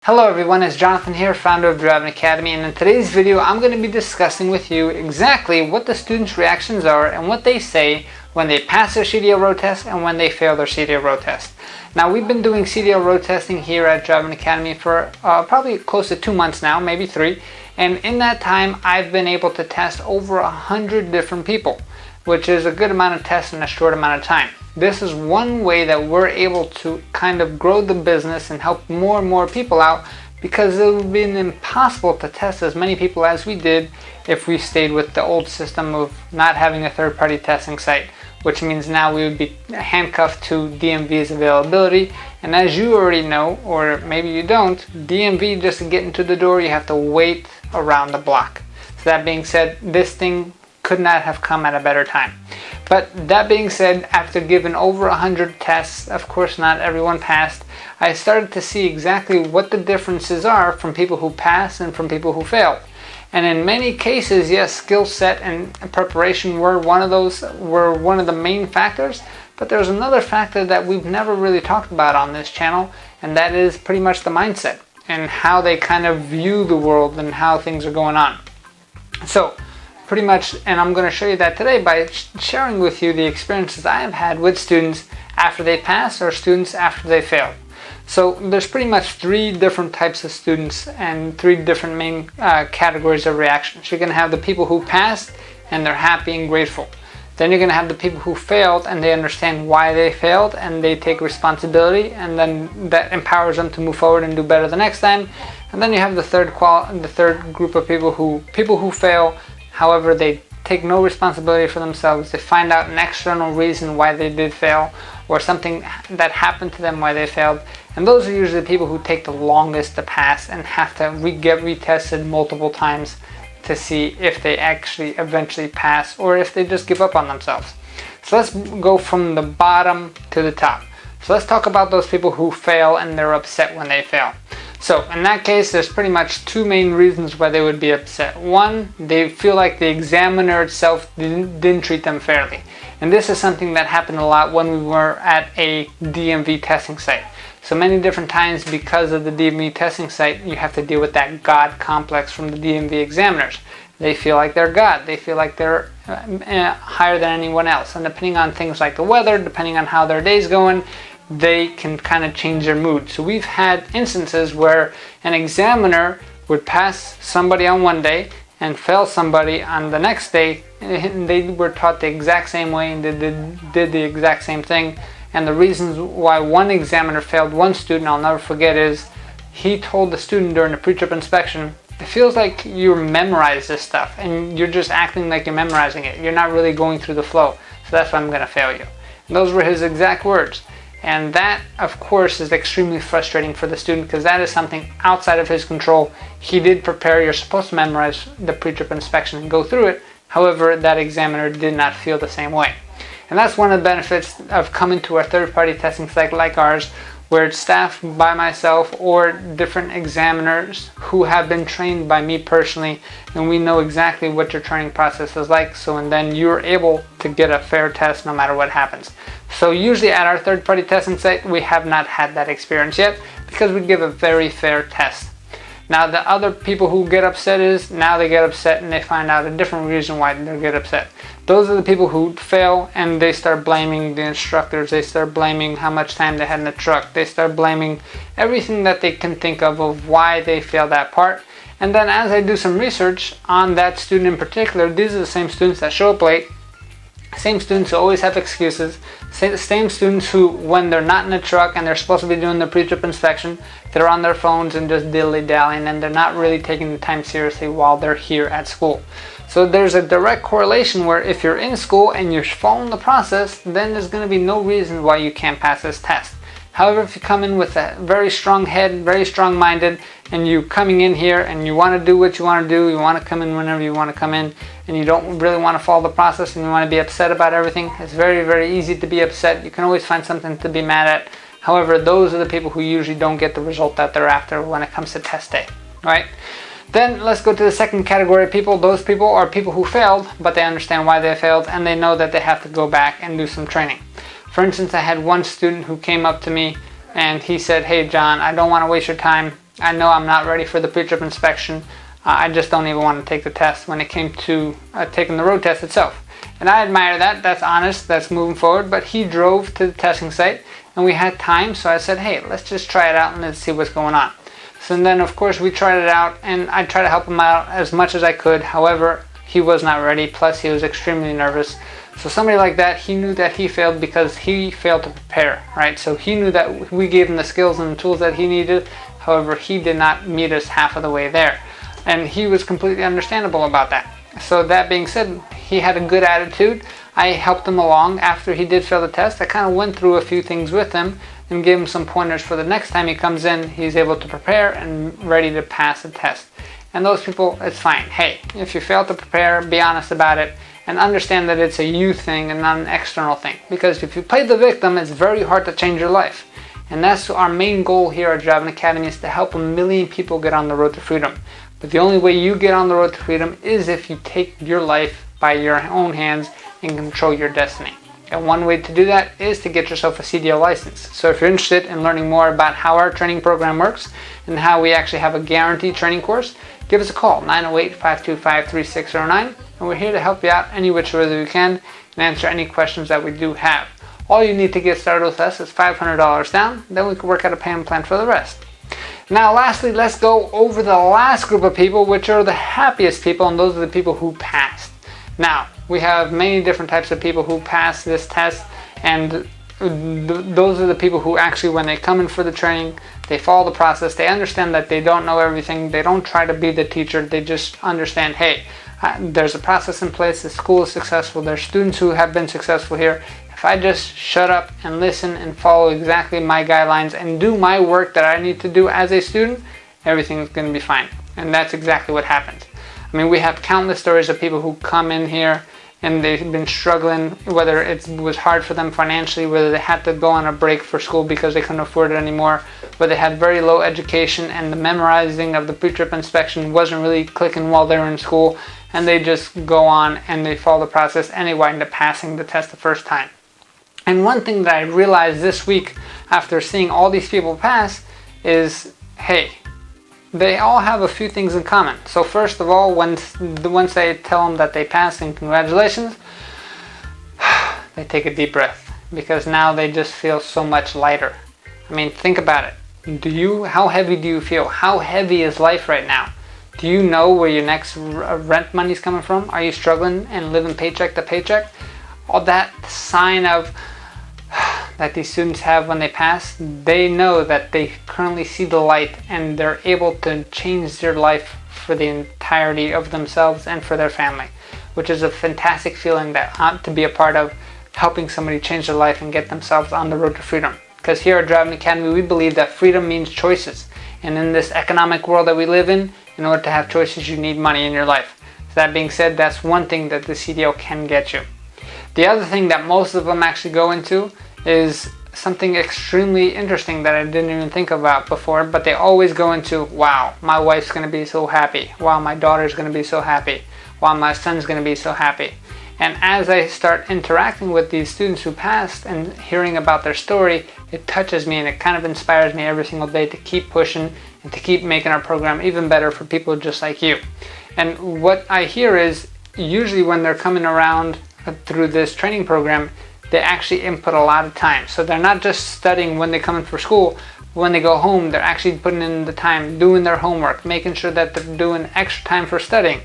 Hello everyone, it's Jonathan here, founder of Driving Academy, and in today's video I'm going to be discussing with you exactly what the students' reactions are and what they say when they pass their CDL road test and when they fail their CDL road test. Now, we've been doing CDL road testing here at Driving Academy for probably close to 2 months now, maybe 3, and in that time I've been able to test over 100 different people, which is a good amount of tests in a short amount of time. This is one way that we're able to kind of grow the business and help more and more people out, because it would have been impossible to test as many people as we did if we stayed with the old system of not having a third-party testing site, which means now we would be handcuffed to DMV's availability. And as you already know, or maybe you don't, DMV, just to get into the door, you have to wait around the block. So that being said, this thing could not have come at a better time. But that being said, after giving over 100 tests, of course not everyone passed, I started to see exactly what the differences are from people who pass and from people who fail. And in many cases, yes, skill set and preparation were one of the main factors, but there's another factor that we've never really talked about on this channel, and that is pretty much the mindset and how they kind of view the world and how things are going on. So, pretty much, and I'm going to show you that today by sharing with you the experiences I have had with students after they pass or students after they fail. So there's pretty much 3 different types of students and 3 different main categories of reactions. You're going to have the people who passed and they're happy and grateful. Then you're going to have the people who failed and they understand why they failed and they take responsibility, and then that empowers them to move forward and do better the next time. And then you have the third group of people who fail. However, they take no responsibility for themselves. They find out an external reason why they did fail, or something that happened to them why they failed. And those are usually the people who take the longest to pass and have to get retested multiple times to see if they actually eventually pass or if they just give up on themselves. So let's go from the bottom to the top. So let's talk about those people who fail and they're upset when they fail. So in that case, there's pretty much 2 main reasons why they would be upset. One, they feel like the examiner itself didn't treat them fairly. And this is something that happened a lot when we were at a DMV testing site. So many different times, because of the DMV testing site, you have to deal with that God complex from the DMV examiners. They feel like they're God. They feel like they're higher than anyone else. And depending on things like the weather, depending on how their day's going, they can kind of change their mood. So we've had instances where an examiner would pass somebody on one day and fail somebody on the next day, and they were taught the exact same way and did the exact same thing. And the reasons why one examiner failed one student, I'll never forget, is he told the student during the pre-trip inspection, it feels like you memorize this stuff and you're just acting like you're memorizing it. You're not really going through the flow. So that's why I'm going to fail you. And those were his exact words. And that, of course, is extremely frustrating for the student, because that is something outside of his control. He did prepare. You're supposed to memorize the pre-trip inspection and go through it. However, that examiner did not feel the same way. And that's one of the benefits of coming to a third-party testing site like ours, where it's staffed by myself or different examiners who have been trained by me personally, and we know exactly what your training process is like, and then you're able to get a fair test no matter what happens. So usually at our third-party testing site, we have not had that experience yet, because we give a very fair test. Now, the other people who get upset is, now they get upset and they find out a different reason why they get upset. Those are the people who fail and they start blaming the instructors. They start blaming how much time they had in the truck. They start blaming everything that they can think of why they failed that part. And then as I do some research on that student in particular, these are the same students that show up late, same students who always have excuses, same students who, when they're not in the truck and they're supposed to be doing the pre-trip inspection, they're on their phones and just dilly-dallying, and they're not really taking the time seriously while they're here at school. So there's a direct correlation where if you're in school and you're following the process, then there's going to be no reason why you can't pass this test. However, if you come in with a very strong head, very strong-minded, and you coming in here and you want to do what you want to do, you want to come in whenever you want to come in, and you don't really want to follow the process and you want to be upset about everything, it's very, very easy to be upset. You can always find something to be mad at. However, those are the people who usually don't get the result that they're after when it comes to test day, right? Then let's go to the second category of people. Those people are people who failed, but they understand why they failed and they know that they have to go back and do some training. For instance, I had one student who came up to me and he said, "Hey John, I don't want to waste your time. I know I'm not ready for the pre-trip inspection. I just don't even want to take the test when it came to taking the road test itself. And I admire that. That's honest. That's moving forward. But he drove to the testing site and we had time. So I said, hey, let's just try it out and let's see what's going on. So then, of course, we tried it out and I tried to help him out as much as I could. However, he was not ready. Plus, he was extremely nervous. So somebody like that, he knew that he failed because he failed to prepare, right? So he knew that we gave him the skills and the tools that he needed. However, he did not meet us half of the way there. And he was completely understandable about that. So that being said, he had a good attitude. I helped him along after he did fail the test. I kind of went through a few things with him and gave him some pointers for the next time he comes in. He's able to prepare and ready to pass the test. And those people, it's fine. Hey, if you fail to prepare, be honest about it and understand that it's a you thing and not an external thing. Because if you play the victim, it's very hard to change your life. And that's our main goal here at Driving Academy, is to help 1 million people get on the road to freedom. But the only way you get on the road to freedom is if you take your life by your own hands and control your destiny. And one way to do that is to get yourself a CDL license. So if you're interested in learning more about how our training program works and how we actually have a guaranteed training course, give us a call, 908-525-3609, and we're here to help you out any which way that we can and answer any questions that we do have. All you need to get started with us is $500 down, then we can work out a payment plan for the rest. Now lastly, let's go over the last group of people, which are the happiest people, and those are the people who passed. Now, we have many different types of people who pass this test, and those are the people who actually, when they come in for the training, they follow the process, they understand that they don't know everything, they don't try to be the teacher, they just understand, hey, there's a process in place, the school is successful, there's students who have been successful here. If I just shut up and listen and follow exactly my guidelines and do my work that I need to do as a student, everything's going to be fine. And that's exactly what happens. I mean, we have countless stories of people who come in here and they've been struggling, whether it was hard for them financially, whether they had to go on a break for school because they couldn't afford it anymore, whether they had very low education and the memorizing of the pre-trip inspection wasn't really clicking while they were in school, and they just go on and they follow the process and they wind up passing the test the first time. And one thing that I realized this week after seeing all these people pass is, hey, they all have a few things in common. So first of all, once I tell them that they passed and congratulations, they take a deep breath because now they just feel so much lighter. I mean, think about it. How heavy do you feel? How heavy is life right now? Do you know where your next rent money is coming from? Are you struggling and living paycheck to paycheck? All that sign of that these students have when they pass, they know that they currently see the light and they're able to change their life for the entirety of themselves and for their family, which is a fantastic feeling to be a part of, helping somebody change their life and get themselves on the road to freedom. Because here at Driving Academy, we believe that freedom means choices. And in this economic world that we live in order to have choices, you need money in your life. So that being said, that's one thing that the CDL can get you. The other thing that most of them actually go into is something extremely interesting that I didn't even think about before, but they always go into, wow, my wife's going to be so happy. Wow, my daughter's going to be so happy. Wow, my son's going to be so happy. And as I start interacting with these students who passed and hearing about their story, it touches me and it kind of inspires me every single day to keep pushing and to keep making our program even better for people just like you. And what I hear is, usually when they're coming around through this training program, they actually input a lot of time. So they're not just studying when they come in for school. When they go home, they're actually putting in the time, doing their homework, making sure that they're doing extra time for studying.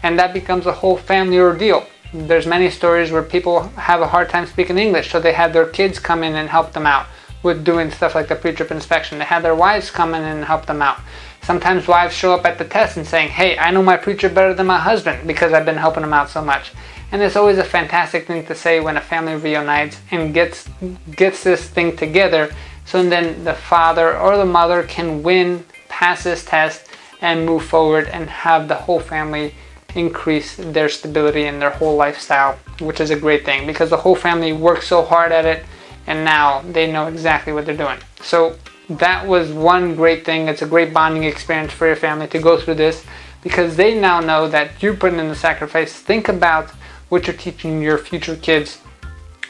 And that becomes a whole family ordeal. There's many stories where people have a hard time speaking English, so they had their kids come in and help them out with doing stuff like the pre-trip inspection. They had their wives come in and help them out. Sometimes wives show up at the test and saying, hey, I know my pre-trip better than my husband because I've been helping him out so much. And it's always a fantastic thing to say when a family reunites and gets this thing together, so then the father or the mother can win, pass this test, and move forward and have the whole family increase their stability and their whole lifestyle, which is a great thing because the whole family worked so hard at it and now they know exactly what they're doing. So that was one great thing. It's a great bonding experience for your family to go through this because they now know that you're putting in the sacrifice. Think about what you're teaching your future kids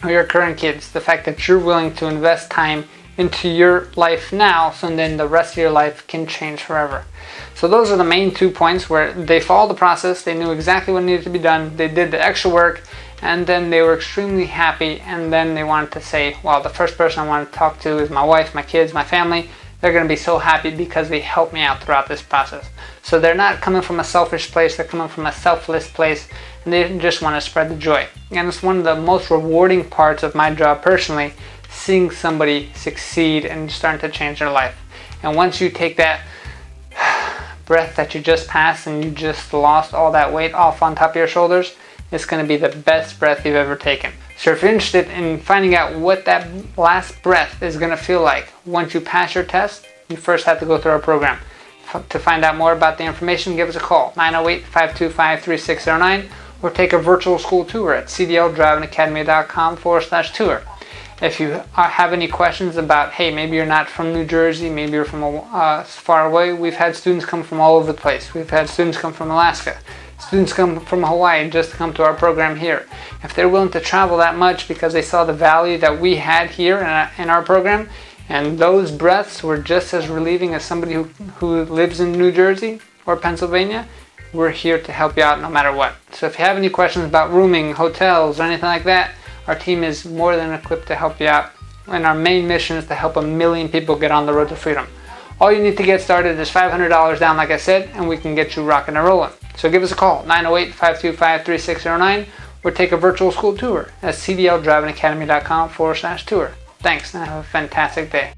or your current kids, the fact that you're willing to invest time into your life now, so then the rest of your life can change forever. So those are the main 2 points where they followed the process, they knew exactly what needed to be done, they did the extra work, and then they were extremely happy, and then they wanted to say, well, the first person I want to talk to is my wife, my kids, my family. They're going to be so happy because they helped me out throughout this process. So they're not coming from a selfish place, they're coming from a selfless place, and they just want to spread the joy. And it's one of the most rewarding parts of my job personally, seeing somebody succeed and starting to change their life. And once you take that breath that you just passed and you just lost all that weight off on top of your shoulders, it's going to be the best breath you've ever taken. So if you're interested in finding out what that last breath is going to feel like once you pass your test, you first have to go through our program. To find out more about the information, give us a call, 908-525-3609, or take a virtual school tour at cdldrivingacademy.com/tour. If you have any questions about, hey, maybe you're not from New Jersey, maybe you're from far away, we've had students come from all over the place. We've had students come from Alaska. Students come from Hawaii just to come to our program here. If they're willing to travel that much because they saw the value that we had here in our program, and those breaths were just as relieving as somebody who lives in New Jersey or Pennsylvania, we're here to help you out no matter what. So if you have any questions about rooming, hotels, or anything like that, our team is more than equipped to help you out. And our main mission is to help 1 million people get on the road to freedom. All you need to get started is $500 down, like I said, and we can get you rocking and rolling. So give us a call, 908-525-3609, or take a virtual school tour at cdldrivingacademy.com/tour. Thanks, and have a fantastic day.